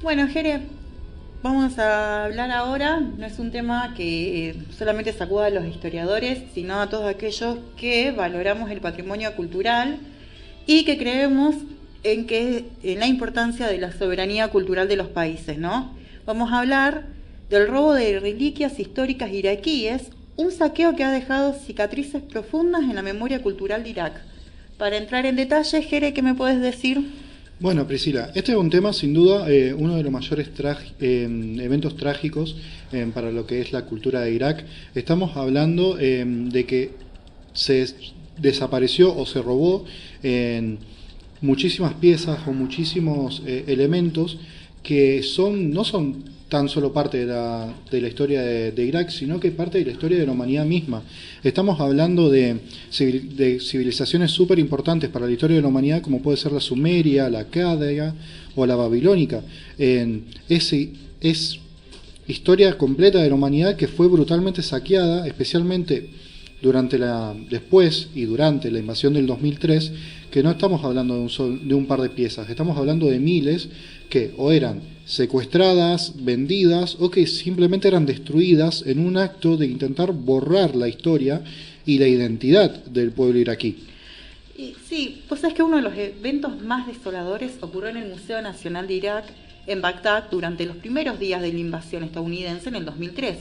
Bueno, Jere, vamos a hablar ahora, no es un tema que solamente sacuda a los historiadores, sino a todos aquellos que valoramos el patrimonio cultural y que creemos en la importancia de la soberanía cultural de los países, ¿no? Vamos a hablar del robo de reliquias históricas iraquíes, un saqueo que ha dejado cicatrices profundas en la memoria cultural de Irak. Para entrar en detalle, Jere, ¿qué me puedes decir? Bueno, Priscila, este es un tema sin duda uno de los mayores eventos trágicos para lo que es la cultura de Irak. Estamos hablando de que se desapareció o se robó muchísimas piezas o muchísimos elementos que no son tan solo parte de la historia de Irak, sino que parte de la historia de la humanidad misma. Estamos hablando de civilizaciones súper importantes para la historia de la humanidad, como puede ser la sumeria, la acadia o la babilónica. Es historia completa de la humanidad que fue brutalmente saqueada, especialmente después y durante la invasión del 2003, que no estamos hablando de un par de piezas, estamos hablando de miles que o eran secuestradas, vendidas o que simplemente eran destruidas en un acto de intentar borrar la historia y la identidad del pueblo iraquí. Sí, pues es que uno de los eventos más desoladores ocurrió en el Museo Nacional de Irak en Bagdad durante los primeros días de la invasión estadounidense en el 2003.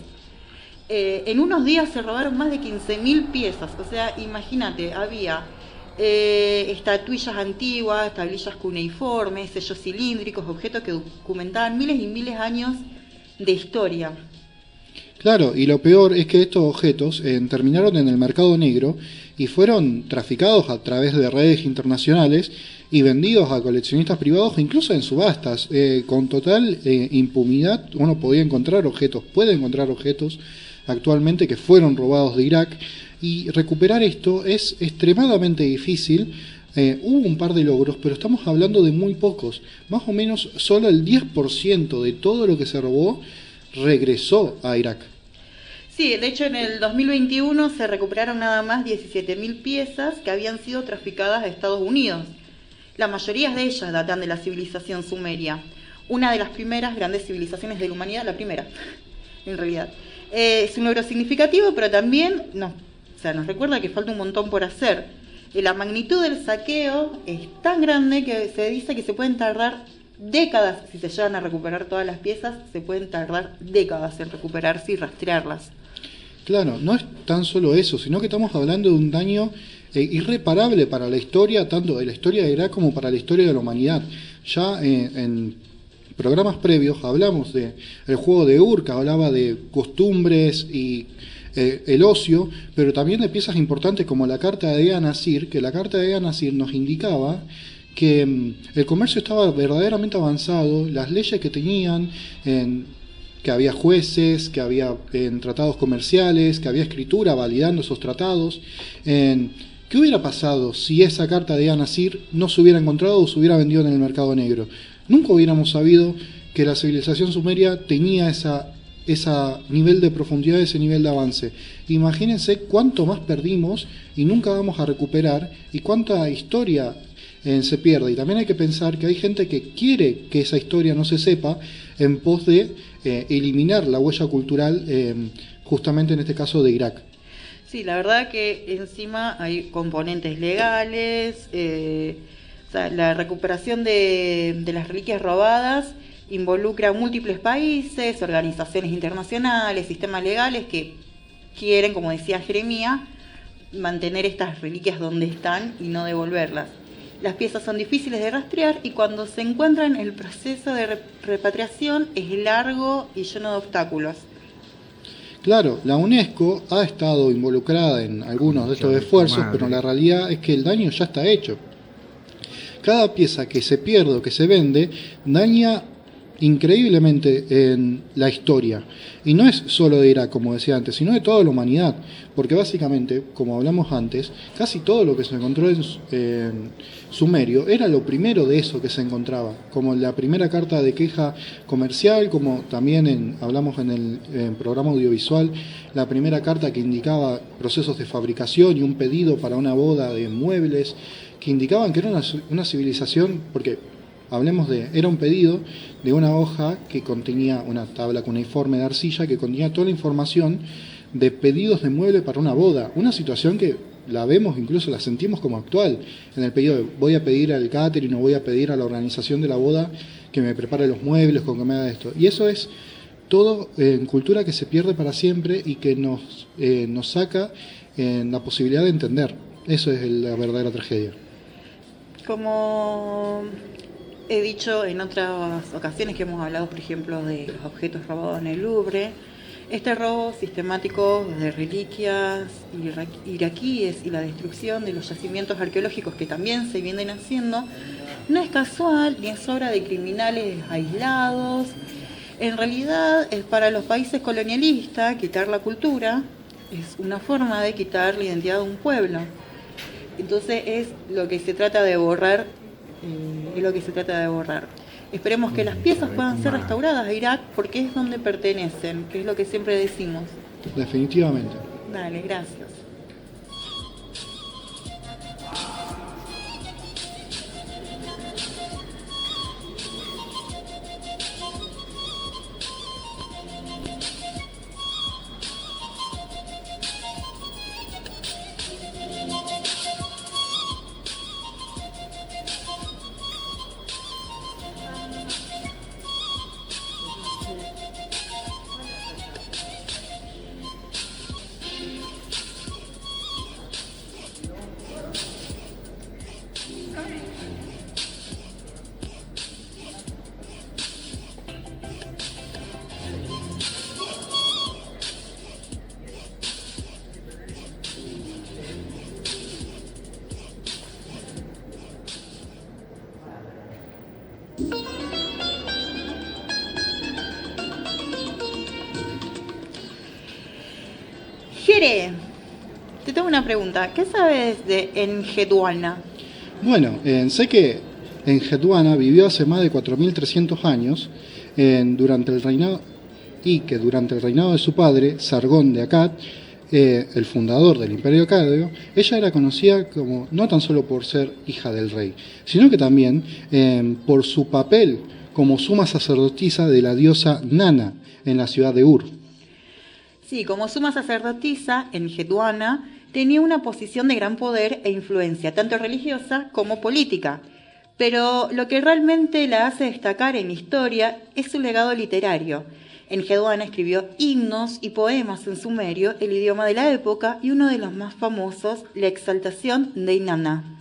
En unos días se robaron más de 15.000 piezas, o sea, imagínate, había estatuillas antiguas, tablillas cuneiformes, sellos cilíndricos, objetos que documentaban miles y miles de años de historia. Claro, y lo peor es que estos objetos terminaron en el mercado negro y fueron traficados a través de redes internacionales y vendidos a coleccionistas privados, incluso en subastas. Con total impunidad uno puede encontrar objetos actualmente que fueron robados de Irak, y recuperar esto es extremadamente difícil. Hubo un par de logros, pero estamos hablando de muy pocos. Más o menos solo el 10% de todo lo que se robó regresó a Irak. Sí, de hecho en el 2021 se recuperaron nada más 17.000 piezas que habían sido traficadas a Estados Unidos. La mayoría de ellas datan de la civilización sumeria, una de las primeras grandes civilizaciones de la humanidad, la primera, en realidad. Es un logro significativo, pero también nos recuerda que falta un montón por hacer. La magnitud del saqueo es tan grande que se dice que se pueden tardar décadas, si se llegan a recuperar todas las piezas, se pueden tardar décadas en recuperarse y rastrearlas. Claro, no es tan solo eso, sino que estamos hablando de un daño irreparable para la historia, tanto de la historia de Irak como para la historia de la humanidad. Ya en programas previos hablamos del juego de Ur, que hablaba de costumbres y el ocio, pero también de piezas importantes como la Carta de An-Nasir, que la Carta de An-Nasir nos indicaba que el comercio estaba verdaderamente avanzado, las leyes que tenían, que había jueces, que había tratados comerciales, que había escritura validando esos tratados. ¿Qué hubiera pasado si esa Carta de An-Nasir no se hubiera encontrado o se hubiera vendido en el mercado negro? Nunca hubiéramos sabido que la civilización sumeria tenía ese nivel de profundidad, ese nivel de avance. Imagínense cuánto más perdimos y nunca vamos a recuperar, y cuánta historia se pierde. Y también hay que pensar que hay gente que quiere que esa historia no se sepa en pos de eliminar la huella cultural, justamente en este caso de Irak. Sí, la verdad que encima hay componentes legales, la recuperación de las reliquias robadas involucra múltiples países, organizaciones internacionales, sistemas legales que quieren, como decía Jeremías, mantener estas reliquias donde están y no devolverlas. Las piezas son difíciles de rastrear y cuando se encuentran el proceso de repatriación es largo y lleno de obstáculos. Claro, la UNESCO ha estado involucrada en algunos de estos esfuerzos, pero la realidad es que el daño ya está hecho. Cada pieza que se pierde o que se vende daña increíblemente en la historia. Y no es solo de Irak, como decía antes, sino de toda la humanidad. Porque básicamente, como hablamos antes, casi todo lo que se encontró en Sumerio era lo primero de eso que se encontraba. Como la primera carta de queja comercial, como también hablamos en el programa audiovisual, la primera carta que indicaba procesos de fabricación y un pedido para una boda de muebles, que indicaban que era una civilización, porque era un pedido de una hoja que contenía una tabla cuneiforme de arcilla que contenía toda la información de pedidos de mueble para una boda, una situación que la vemos, incluso la sentimos como actual, en el pedido de voy a pedir al catering o voy a pedir a la organización de la boda que me prepare los muebles, con que me haga esto. Y eso es todo en cultura que se pierde para siempre y que nos saca en la posibilidad de entender. Eso es la verdadera tragedia. Como he dicho en otras ocasiones que hemos hablado, por ejemplo, de los objetos robados en el Louvre, este robo sistemático de reliquias iraquíes y la destrucción de los yacimientos arqueológicos que también se vienen haciendo, no es casual ni es obra de criminales aislados. En realidad, para los países colonialistas, quitar la cultura es una forma de quitar la identidad de un pueblo. Entonces es lo que se trata de borrar, Esperemos que las piezas puedan ser restauradas a Irak porque es donde pertenecen, que es lo que siempre decimos. Definitivamente. Dale, gracias. Jere, te tengo una pregunta. ¿Qué sabes de Enheduanna? Bueno, sé que Enheduanna vivió hace más de 4.300 años durante el reinado de su padre, Sargón de Akkad, el fundador del Imperio Acadio. Ella era conocida como no tan solo por ser hija del rey, sino que también por su papel como suma sacerdotisa de la diosa Nana en la ciudad de Ur. Sí, como suma sacerdotisa, Enheduanna tenía una posición de gran poder e influencia, tanto religiosa como política. Pero lo que realmente la hace destacar en historia es su legado literario. Enheduanna escribió himnos y poemas en sumerio, el idioma de la época, y uno de los más famosos, la exaltación de Inanna.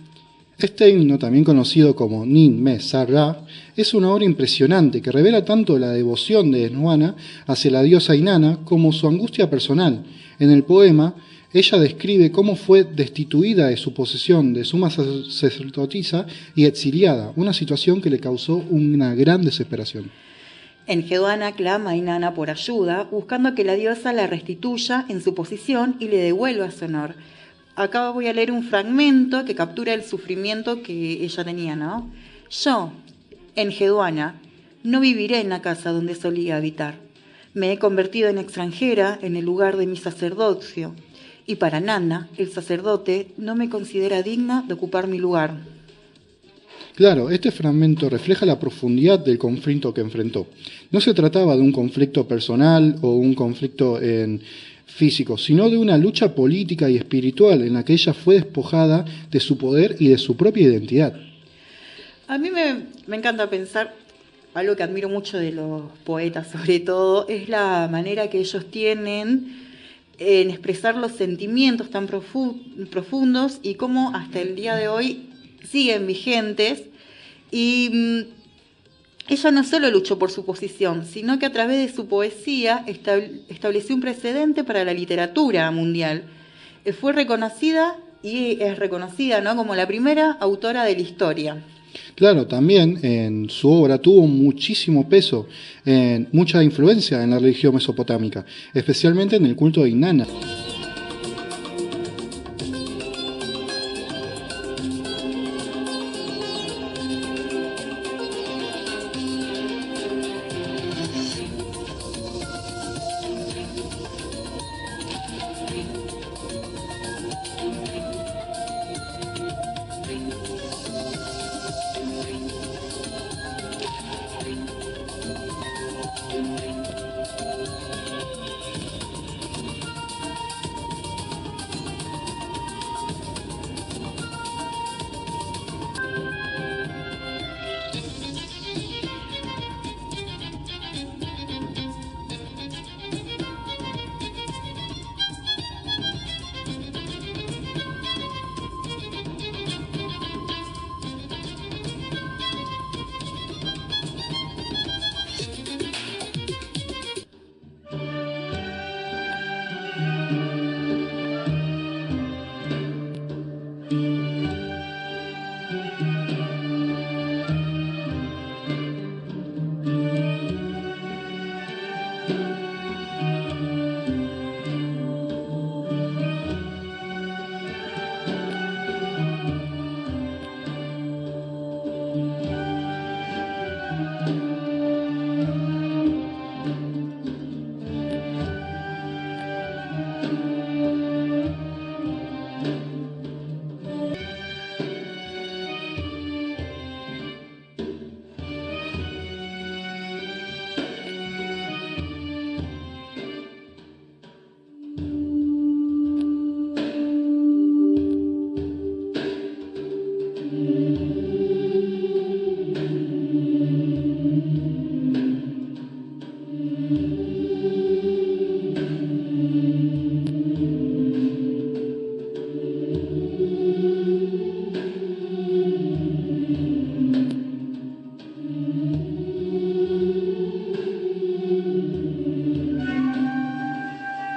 Este himno, también conocido como Nin Me Sarra, es una obra impresionante que revela tanto la devoción de Enheduanna hacia la diosa Inanna como su angustia personal. En el poema, ella describe cómo fue destituida de su posesión de suma sacerdotisa y exiliada, una situación que le causó una gran desesperación. Enheduanna clama a Inanna por ayuda, buscando que la diosa la restituya en su posición y le devuelva su honor. Acá voy a leer un fragmento que captura el sufrimiento que ella tenía, ¿no? Yo, Enheduanna, no viviré en la casa donde solía habitar. Me he convertido en extranjera en el lugar de mi sacerdocio, y para Nana, el sacerdote, no me considera digna de ocupar mi lugar. Claro, este fragmento refleja la profundidad del conflicto que enfrentó. No se trataba de un conflicto personal o un conflicto físico, sino de una lucha política y espiritual en la que ella fue despojada de su poder y de su propia identidad. A mí me encanta pensar, algo que admiro mucho de los poetas sobre todo, es la manera que ellos tienen en expresar los sentimientos tan profundos y cómo hasta el día de hoy siguen vigentes. Y ella no solo luchó por su posición, sino que a través de su poesía estableció un precedente para la literatura mundial. Fue reconocida y es reconocida, ¿no?, como la primera autora de la historia. Claro, también en su obra tuvo muchísimo peso, mucha influencia en la religión mesopotámica, especialmente en el culto de Inanna.